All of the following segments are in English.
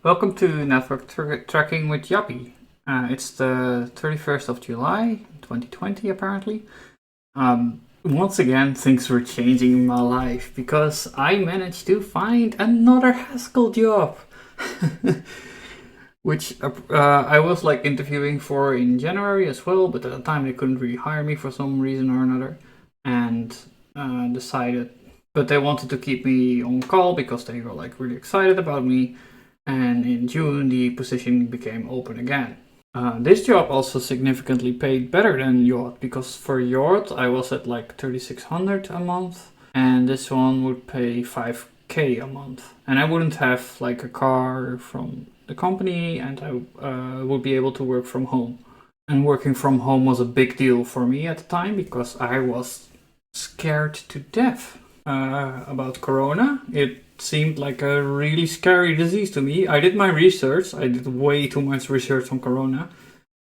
Welcome to Network Tracking with YACHT. It's the 31st of July, 2020 apparently. Once again, things were changing in my life because I managed to find another Haskell job. Which I was like interviewing for in January as well, but at the time they couldn't really hire me for some reason or another. And decided, but they wanted to keep me on call because they were like really excited about me. And in June the position became open again. This job also significantly paid better than YACHT because for YACHT I was at like 3,600 a month, and this one would pay 5K a month, and I wouldn't have like a car from the company, and I would be able to work from home. And working from home was a big deal for me at the time because I was scared to death about Corona. It seemed like a really scary disease to me. I did my research. I did way too much research on Corona,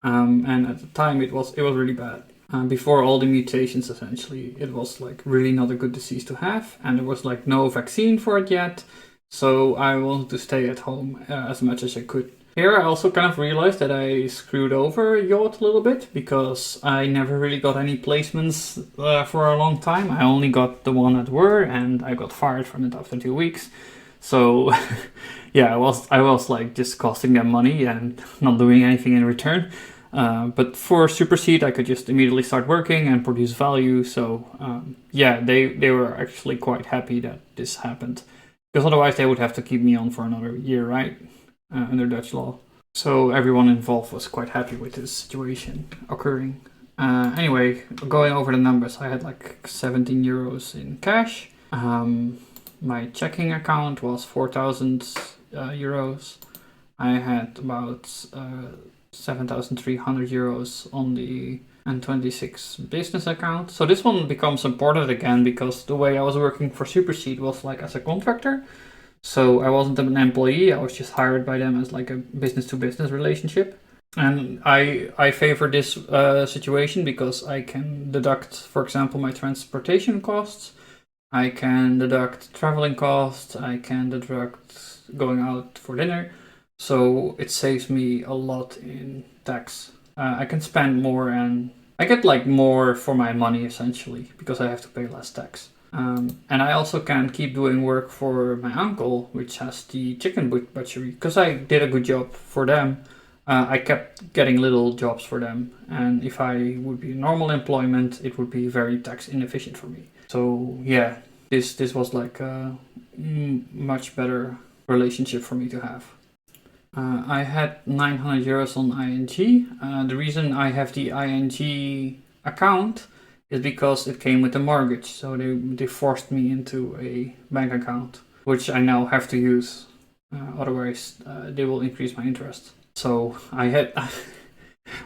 and at the time it was really bad. Before all the mutations, essentially, it was like really not a good disease to have, and there was like no vaccine for it yet. So I wanted to stay at home as much as I could. Here I also kind of realized that I screwed over YACHT a little bit because I never really got any placements for a long time. I only got the one at Word, and I got fired from it after 2 weeks. So yeah, I was like just costing them money and not doing anything in return. But for supercede, I could just immediately start working and produce value. So yeah, they were actually quite happy that this happened, because otherwise they would have to keep me on for another year, right? Under Dutch law. So everyone involved was quite happy with this situation occurring. Anyway, going over the numbers, I had like 17 euros in cash. My checking account was 4,000 euros. I had about 7,300 euros on the N26 business account. So this one becomes important again because the way I was working for supercede was like as a contractor. So I wasn't an employee, I was just hired by them as like a business-to-business relationship. And I favor this situation because I can deduct, for example, my transportation costs. I can deduct traveling costs. I can deduct going out for dinner. So it saves me a lot in tax. I can spend more and I get like more for my money essentially because I have to pay less tax. And I also can keep doing work for my uncle, which has the chicken butchery, because I did a good job for them. I kept getting little jobs for them, and if I would be normal employment, it would be very tax inefficient for me. So yeah, this was like a much better relationship for me to have. I had 900 euros on ING. The reason I have the ING account is because it came with a mortgage, so they forced me into a bank account, which I now have to use. Otherwise, they will increase my interest. So I had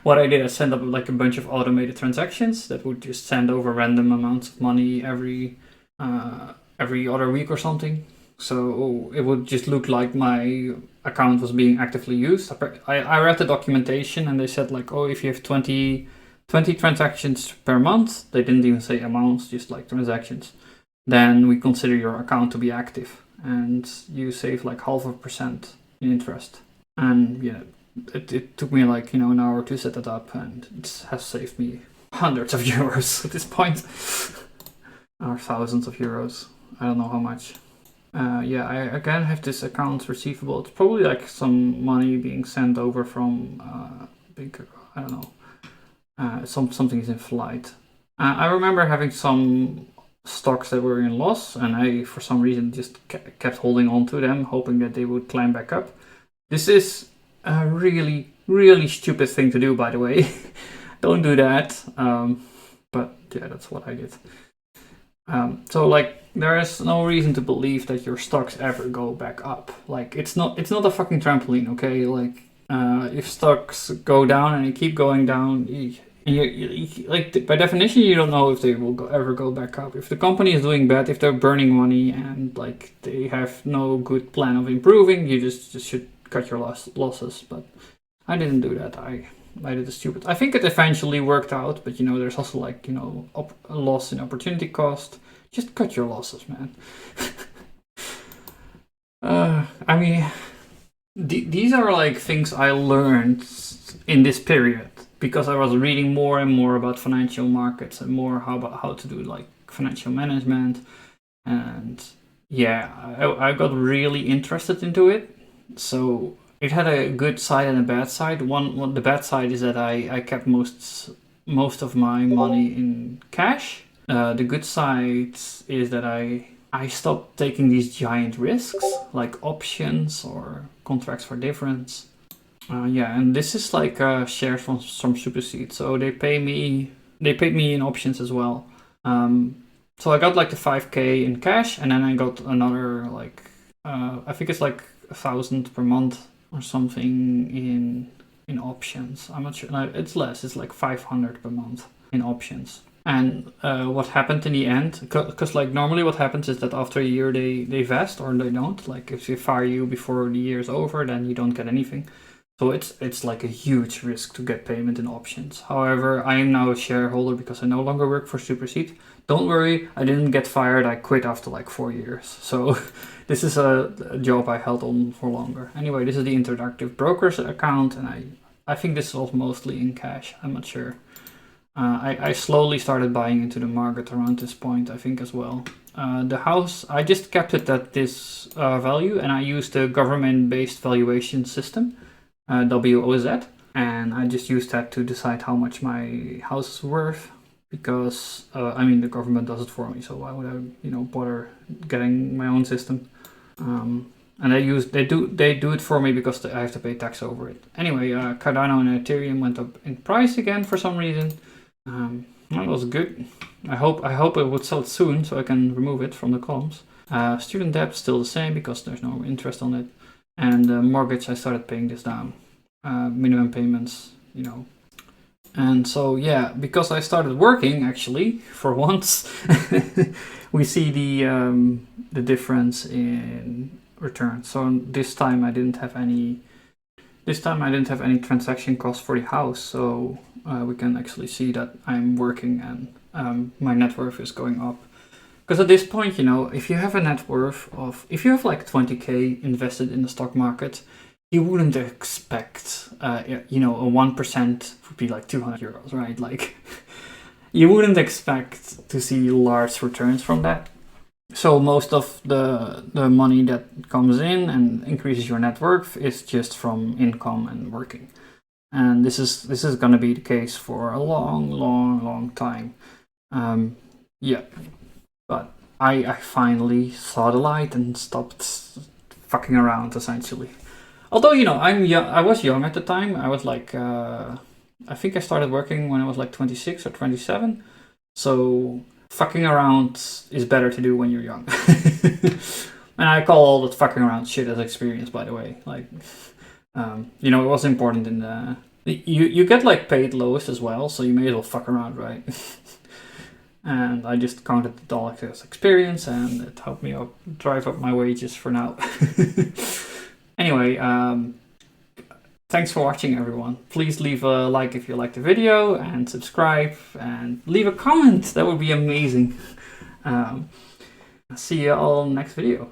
what I did, I sent up like a bunch of automated transactions that would just send over random amounts of money every other week or something. So it would just look like my account was being actively used. I read the documentation and they said like, oh, if you have 20 transactions per month, they didn't even say amounts, just like transactions, then we consider your account to be active and you save like 0.5% in interest. And yeah, it took me like, an hour to set it up, and it has saved me hundreds of euros at this point. Or thousands of euros. I don't know how much. Yeah, I again have this account receivable. It's probably like some money being sent over from I don't know. Something is in flight. I remember having some stocks that were in loss, and I, for some reason, just kept holding on to them, hoping that they would climb back up. This is a really, really stupid thing to do, by the way. Don't do that. But yeah, that's what I did. So like, there is no reason to believe that your stocks ever go back up. Like, it's not a fucking trampoline, okay? Like, if stocks go down and they keep going down, like by definition, you don't know if they will ever go back up. If the company is doing bad, if they're burning money and like they have no good plan of improving, you just should cut your losses. But I didn't do that. I did the stupid. I think it eventually worked out, but there's also like a loss in opportunity cost. Just cut your losses, man. I mean, These are like things I learned in this period because I was reading more and more about financial markets and more about how to do like financial management. And yeah, I got really interested into it. So it had a good side and a bad side. The bad side is that I kept most of my money in cash. The good side is that I stopped taking these giant risks like options or contracts for difference. Yeah, and this is like shares from supercede. So they paid me in options as well. So I got like the 5K in cash, and then I got another like I think it's like 1,000 per month or something in options. I'm not sure. No, it's less. It's like 500 per month in options. And what happened in the end? Because like normally what happens is that after a year they vest or they don't. Like if they fire you before the year is over, then you don't get anything. So it's like a huge risk to get payment in options. However, I am now a shareholder because I no longer work for supercede. Don't worry, I didn't get fired. I quit after like 4 years. So this is a job I held on for longer. Anyway, this is the interactive brokers account, and I think this was mostly in cash. I'm not sure. I slowly started buying into the market around this point, I think, as well. The house, I just kept it at this value, and I used the government-based valuation system, WOZ, and I just used that to decide how much my house is worth, because I mean the government does it for me, so why would I bother getting my own system? And they do it for me because I have to pay tax over it. Anyway, Cardano and Ethereum went up in price again for some reason. That was good. I hope it would sell soon so I can remove it from the columns. Student debt still the same because there's no interest on it. And mortgage, I started paying this down. Minimum payments, And so yeah, because I started working actually for once, we see the difference in return. So this time I didn't have any transaction costs for the house, so we can actually see that I'm working and my net worth is going up. Because at this point, if you have a net worth if you have like 20k invested in the stock market, you wouldn't expect, a 1% would be like 200 euros, right? Like, you wouldn't expect to see large returns from that. So most of the money that comes in and increases your net worth is just from income and working. And this is going to be the case for a long time. Yeah, but I finally saw the light and stopped fucking around, essentially. Although, I was young at the time. I was like, I think I started working when I was like 26 or 27. So fucking around is better to do when you're young. And I call all that fucking around shit as experience, by the way. Like, it was important in the... You get like paid lowest as well, so you may as well fuck around, right? And I just counted the dollars as experience, and it helped me drive up my wages for now. Anyway, thanks for watching, everyone. Please leave a like if you liked the video, and subscribe, and leave a comment. That would be amazing. See you all next video.